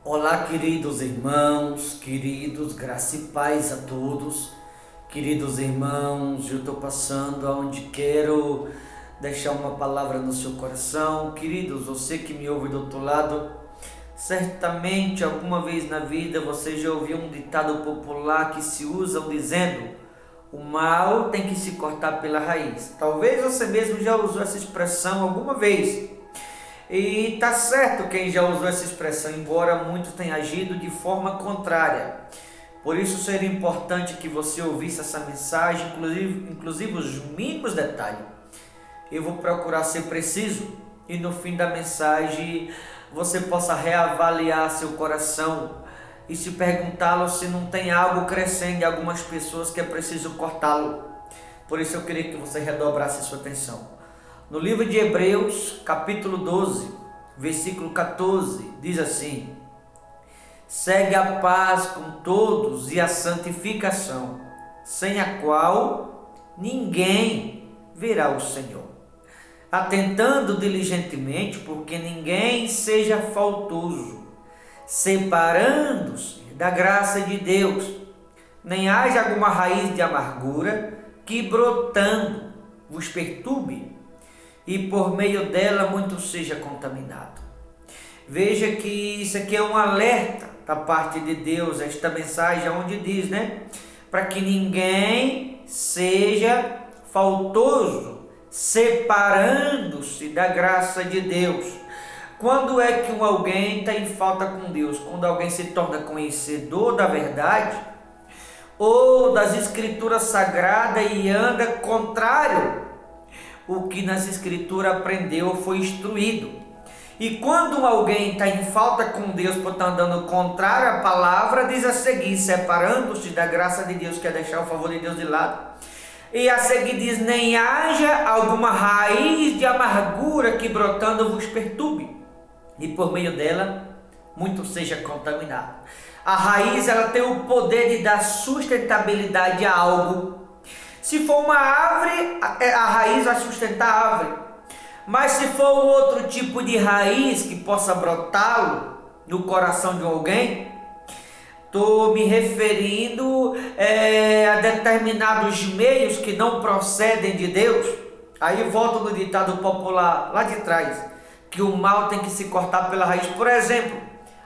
Olá, queridos irmãos, queridos, graça e paz a todos. Queridos irmãos, eu estou passando aonde quero deixar uma palavra no seu coração. Queridos, você que me ouve do outro lado, certamente alguma vez na vida você já ouviu um ditado popular que se usam dizendo: o mal tem que se cortar pela raiz. Talvez você mesmo já usou essa expressão alguma vez. E tá certo quem já usou essa expressão, embora muitos tenham agido de forma contrária. Por isso seria importante que você ouvisse essa mensagem, inclusive os mínimos detalhes. Eu vou procurar ser preciso e no fim da mensagem você possa reavaliar seu coração e se perguntá-lo se não tem algo crescendo em algumas pessoas que é preciso cortá-lo. Por isso eu queria que você redobrasse sua atenção. No livro de Hebreus, capítulo 12, versículo 14, diz assim: segue a paz com todos e a santificação, sem a qual ninguém verá o Senhor. Atentando diligentemente, porque ninguém seja faltoso, separando-se da graça de Deus, nem haja alguma raiz de amargura que brotando vos perturbe, e por meio dela muito seja contaminado. Veja que isso aqui é um alerta da parte de Deus, esta mensagem onde diz, para que ninguém seja faltoso, separando-se da graça de Deus. Quando é que alguém está em falta com Deus? Quando alguém se torna conhecedor da verdade ou das escrituras sagradas e anda contrário o que nas escrituras aprendeu ou foi instruído. E quando alguém está em falta com Deus por estar andando contrário à palavra, diz a seguir: separando-se da graça de Deus, quer deixar o favor de Deus de lado. E a seguir diz: nem haja alguma raiz de amargura que brotando vos perturbe, e por meio dela muito seja contaminado. A raiz, ela tem o poder de dar sustentabilidade a algo. Se for uma árvore, a raiz vai sustentar a árvore. Mas se for um outro tipo de raiz que possa brotá-lo no coração de alguém, estou me referindo a determinados meios que não procedem de Deus. Aí volto no ditado popular lá de trás, que o mal tem que se cortar pela raiz. Por exemplo,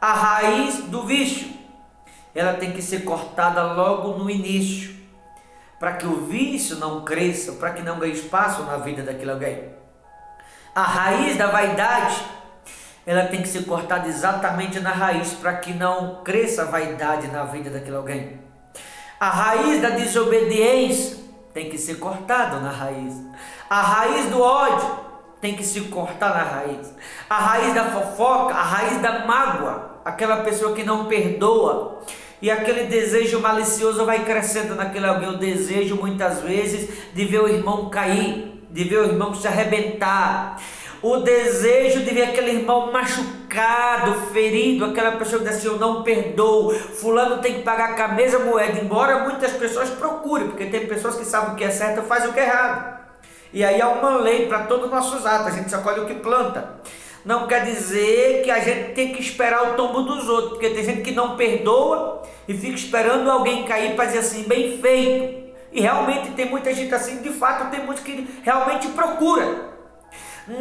a raiz do vício, ela tem que ser cortada logo no início, para que o vício não cresça, para que não ganhe espaço na vida daquele alguém. A raiz da vaidade, ela tem que ser cortada exatamente na raiz, para que não cresça a vaidade na vida daquele alguém. A raiz da desobediência tem que ser cortada na raiz. A raiz do ódio tem que se cortar na raiz. A raiz da fofoca, a raiz da mágoa, aquela pessoa que não perdoa, e aquele desejo malicioso vai crescendo naquele alguém. O desejo muitas vezes de ver o irmão cair, de ver o irmão se arrebentar, o desejo de ver aquele irmão machucado, ferido, aquela pessoa que diz assim: eu não perdoo, fulano tem que pagar com a mesma moeda. Embora muitas pessoas procurem, porque tem pessoas que sabem o que é certo e fazem o que é errado, e aí há uma lei para todos os nossos atos, a gente só colhe o que planta. Não quer dizer que a gente tem que esperar o tombo dos outros, porque tem gente que não perdoa e fica esperando alguém cair para dizer assim: bem feito. E realmente tem muita gente assim, de fato tem muitos que realmente procura.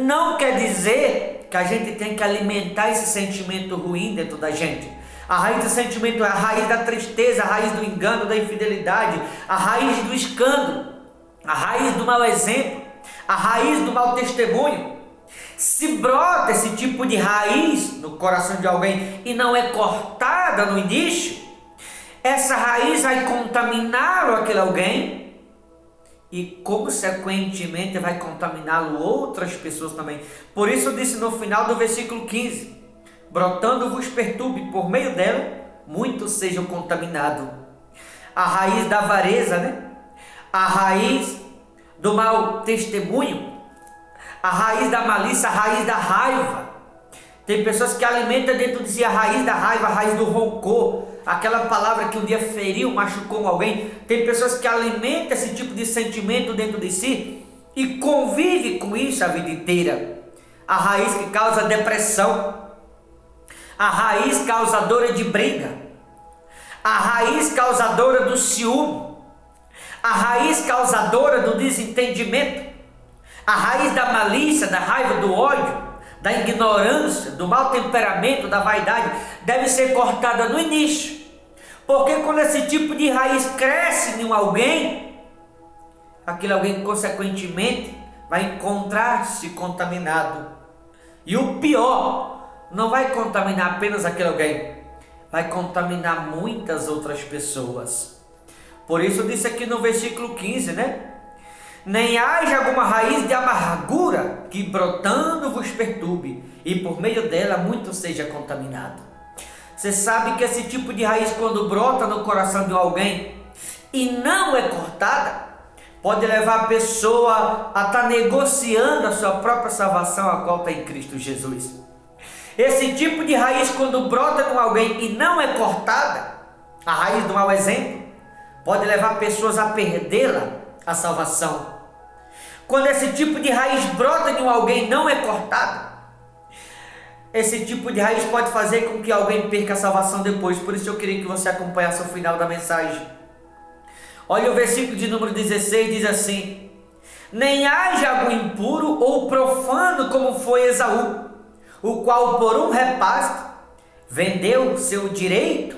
Não quer dizer que a gente tem que alimentar esse sentimento ruim dentro da gente. A raiz do sentimento é a raiz da tristeza, a raiz do engano, da infidelidade, a raiz do escândalo, a raiz do mau exemplo, a raiz do mau testemunho. Se brota esse tipo de raiz no coração de alguém e não é cortada no início, essa raiz vai contaminá-lo, aquele alguém, e consequentemente vai contaminá-lo outras pessoas também. Por isso disse no final do versículo 15: brotando vos perturbe, por meio dela muitos sejam contaminados. A raiz da avareza, a raiz do mau testemunho, a raiz da malícia, a raiz da raiva. Tem pessoas que alimentam dentro de si a raiz da raiva, a raiz do rancor, aquela palavra que um dia feriu, machucou alguém. Tem pessoas que alimentam esse tipo de sentimento dentro de si e convive com isso a vida inteira. A raiz que causa depressão, a raiz causadora de briga, a raiz causadora do ciúme, a raiz causadora do desentendimento, a raiz da malícia, da raiva, do ódio, da ignorância, do mau temperamento, da vaidade, deve ser cortada no início. Porque quando esse tipo de raiz cresce em alguém, aquele alguém consequentemente vai encontrar-se contaminado. E o pior, não vai contaminar apenas aquele alguém, vai contaminar muitas outras pessoas. Por isso disse aqui no versículo 15, né? Nem haja alguma raiz de amargura que brotando vos perturbe, e por meio dela muito seja contaminado. Você sabe que esse tipo de raiz, quando brota no coração de alguém e não é cortada, pode levar a pessoa a estar negociando a sua própria salvação, a qual está em Cristo Jesus. Esse tipo de raiz, quando brota em alguém e não é cortada, a raiz do mau exemplo, pode levar pessoas a perdê-la, a salvação. Quando esse tipo de raiz brota em alguém e não é cortada, esse tipo de raiz pode fazer com que alguém perca a salvação depois. Por isso eu queria que você acompanhasse o final da mensagem. Olha o versículo de número 16, diz assim: nem haja algum impuro ou profano como foi Esaú, o qual por um repasto vendeu seu direito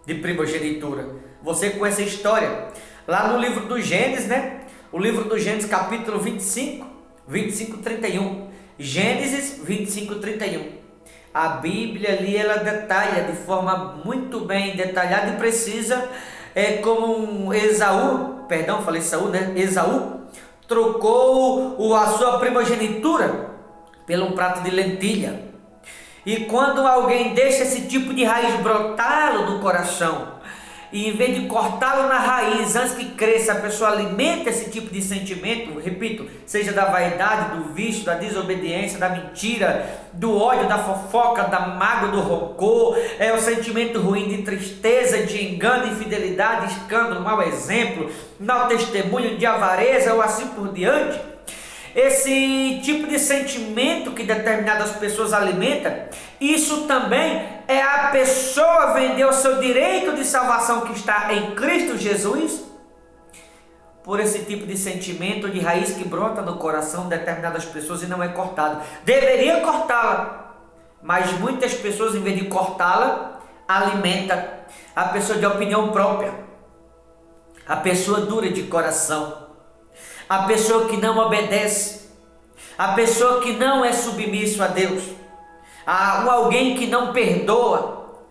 de primogenitura. Você conhece a história lá no livro do Gênesis, né? O livro do Gênesis, capítulo 25, 31. Gênesis 25, 31. A Bíblia ali, ela detalha de forma muito bem detalhada e precisa, como Esaú, perdão, falei Esaú, né? Esaú trocou a sua primogenitura pelo um prato de lentilha. E quando alguém deixa esse tipo de raiz brotá-lo no coração, e em vez de cortá-lo na raiz antes que cresça, a pessoa alimenta esse tipo de sentimento, repito, seja da vaidade, do vício, da desobediência, da mentira, do ódio, da fofoca, da mágoa, do rancor, o sentimento ruim de tristeza, de engano, infidelidade, escândalo, mau exemplo, mau testemunho, de avareza ou assim por diante. Esse tipo de sentimento que determinadas pessoas alimentam, isso também é a pessoa vender o seu direito de salvação que está em Cristo Jesus por esse tipo de sentimento de raiz que brota no coração de determinadas pessoas e não é cortado. Deveria cortá-la, mas muitas pessoas, em vez de cortá-la, alimenta a pessoa de opinião própria, a pessoa dura de coração, a pessoa que não obedece, a pessoa que não é submisso a Deus, alguém que não perdoa,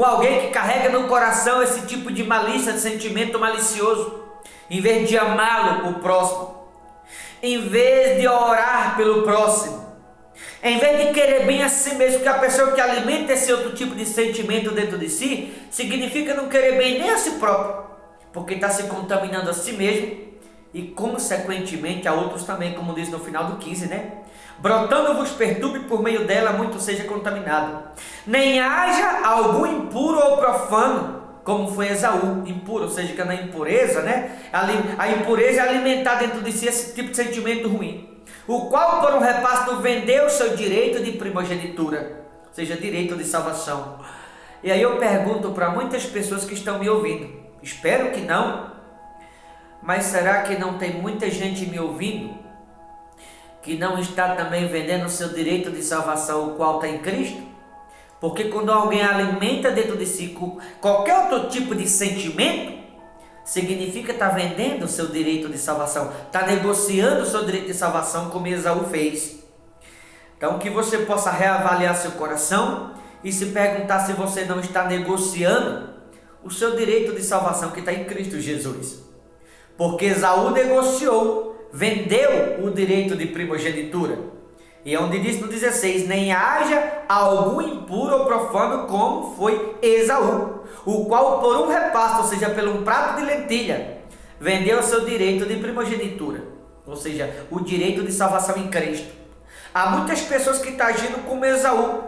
alguém que carrega no coração esse tipo de malícia, de sentimento malicioso, em vez de amá-lo, o próximo, em vez de orar pelo próximo, em vez de querer bem a si mesmo, que a pessoa que alimenta esse outro tipo de sentimento dentro de si, significa não querer bem nem a si próprio, porque está se contaminando a si mesmo, e consequentemente a outros também, como diz no final do 15, né? Brotando vos perturbe, por meio dela muito seja contaminado. Nem haja algum impuro ou profano, como foi Esaú, impuro, ou seja, que na impureza, né? A impureza é alimentar dentro de si esse tipo de sentimento ruim, o qual por um repasto vendeu o seu direito de primogenitura, ou seja, direito de salvação. E aí eu pergunto para muitas pessoas que estão me ouvindo, espero que não, mas será que não tem muita gente me ouvindo que não está também vendendo o seu direito de salvação, o qual está em Cristo? Porque quando alguém alimenta dentro de si qualquer outro tipo de sentimento, significa estar vendendo o seu direito de salvação, está negociando o seu direito de salvação, como Esaú fez. Então que você possa reavaliar seu coração e se perguntar se você não está negociando o seu direito de salvação que está em Cristo Jesus. Porque Esaú negociou, vendeu o direito de primogenitura. E é onde diz no 16, nem haja algum impuro ou profano como foi Esaú, o qual por um repasto, ou seja, pelo um prato de lentilha, vendeu o seu direito de primogenitura, ou seja, o direito de salvação em Cristo. Há muitas pessoas que estão agindo como Esaú,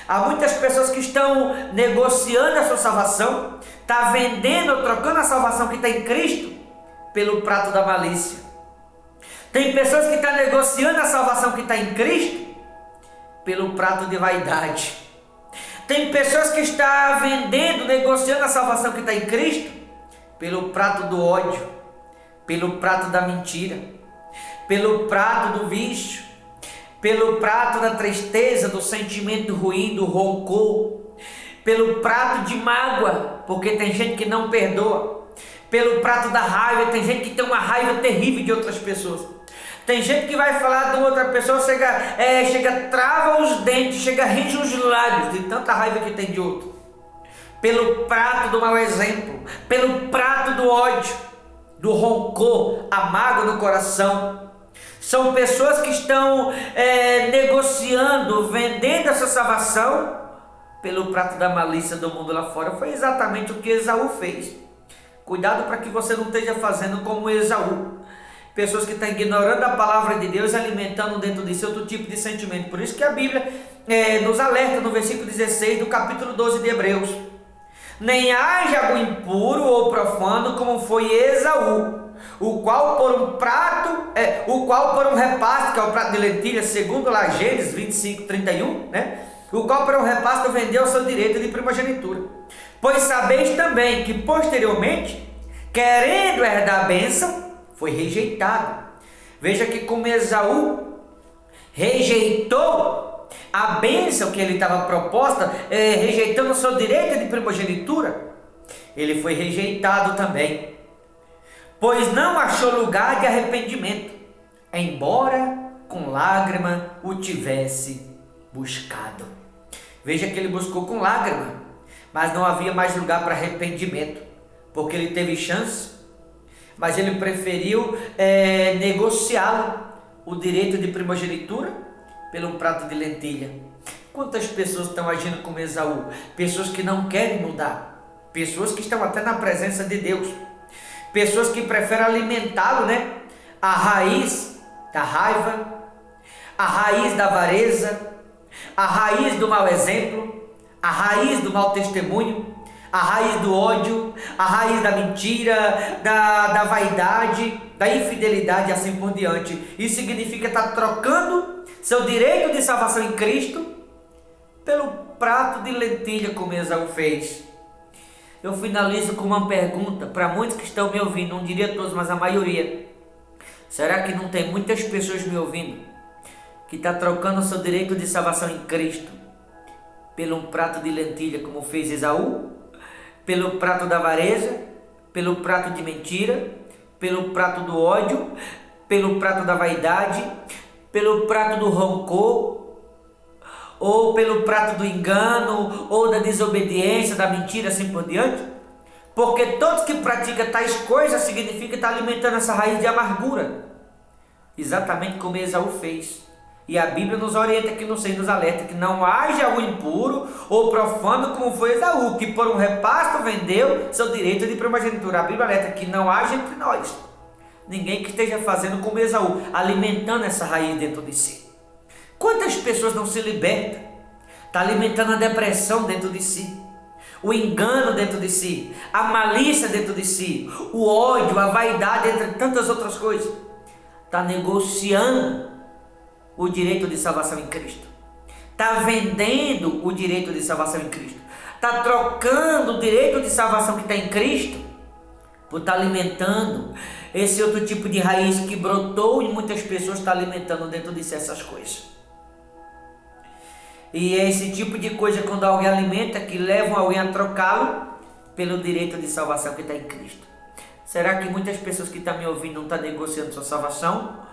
há muitas pessoas que estão negociando a sua salvação, está vendendo, trocando a salvação que está em Cristo pelo prato da malícia. Tem pessoas que estão negociando a salvação que está em Cristo pelo prato de vaidade. Tem pessoas que estão vendendo, negociando a salvação que está em Cristo pelo prato do ódio, pelo prato da mentira, pelo prato do vício, pelo prato da tristeza, do sentimento ruim, do rancor, pelo prato de mágoa, porque tem gente que não perdoa, pelo prato da raiva, tem gente que tem uma raiva terrível de outras pessoas. Tem gente que vai falar de outra pessoa, chega, trava os dentes, chega, range os lábios de tanta raiva que tem de outro. Pelo prato do mau exemplo, pelo prato do ódio, do rancor, a mágoa no coração. São pessoas que estão negociando, vendendo essa salvação pelo prato da malícia do mundo lá fora. Foi exatamente o que Esaú fez. Cuidado para que você não esteja fazendo como Esaú. Pessoas que estão ignorando a palavra de Deus, alimentando dentro de si outro tipo de sentimento. Por isso que a Bíblia nos alerta no versículo 16 do capítulo 12 de Hebreus. Nem haja algo impuro ou profano como foi Esaú, o qual por um repasto, que é o prato de lentilha, segundo lá Gênesis 25:31, né? O qual por um repasto vendeu o seu direito de primogenitura. Pois sabeis também que posteriormente, querendo herdar a bênção, foi rejeitado. Veja que como Esaú rejeitou a bênção que ele estava proposta, rejeitando o seu direito de primogenitura, ele foi rejeitado também, pois não achou lugar de arrependimento, embora com lágrima o tivesse buscado. Veja que ele buscou com lágrima, mas não havia mais lugar para arrependimento, porque ele teve chance, mas ele preferiu negociá-lo, o direito de primogenitura, pelo prato de lentilha. Quantas pessoas estão agindo como Esaú? Pessoas que não querem mudar, pessoas que estão até na presença de Deus, pessoas que preferem alimentá-lo, né? A raiz da raiva, a raiz da avareza, a raiz do mau exemplo, a raiz do mau testemunho, a raiz do ódio, a raiz da mentira, da vaidade, da infidelidade e assim por diante. Isso significa estar trocando seu direito de salvação em Cristo pelo prato de lentilha, como Esaú fez. Eu finalizo com uma pergunta para muitos que estão me ouvindo, não diria todos, mas a maioria. Será que não tem muitas pessoas me ouvindo que está trocando seu direito de salvação em Cristo pelo prato de lentilha, como fez Esaú? Pelo prato da avareza, pelo prato de mentira, pelo prato do ódio, pelo prato da vaidade, pelo prato do rancor, ou pelo prato do engano, ou da desobediência, da mentira, assim por diante? Porque todos que praticam tais coisas significa estar alimentando essa raiz de amargura, exatamente como Esaú fez. E a Bíblia nos orienta aqui no seio, nos alerta que não haja algo impuro ou profano como foi Esaú, que por um repasto vendeu seu direito de primogenitura. A Bíblia alerta que não haja entre nós ninguém que esteja fazendo como Esaú, alimentando essa raiz dentro de si. Quantas pessoas não se libertam? Está alimentando a depressão dentro de si, o engano dentro de si, a malícia dentro de si, o ódio, a vaidade, entre tantas outras coisas. Está negociando o direito de salvação em Cristo, está vendendo o direito de salvação em Cristo, está trocando o direito de salvação que está em Cristo por estar alimentando esse outro tipo de raiz que brotou e muitas pessoas estão alimentando dentro de si essas coisas. E é esse tipo de coisa, quando alguém alimenta, que levam alguém a trocá-lo pelo direito de salvação que está em Cristo. Será que muitas pessoas que estão me ouvindo não estão negociando sua salvação?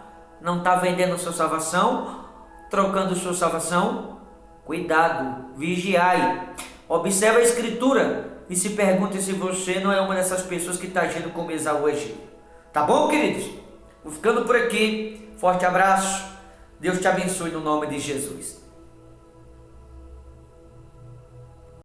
Não está vendendo sua salvação, trocando sua salvação? Cuidado, vigiai, observe a Escritura e se pergunte se você não é uma dessas pessoas que está agindo como Esaú agiu. Tá bom, queridos? Vou ficando por aqui, forte abraço, Deus te abençoe no nome de Jesus.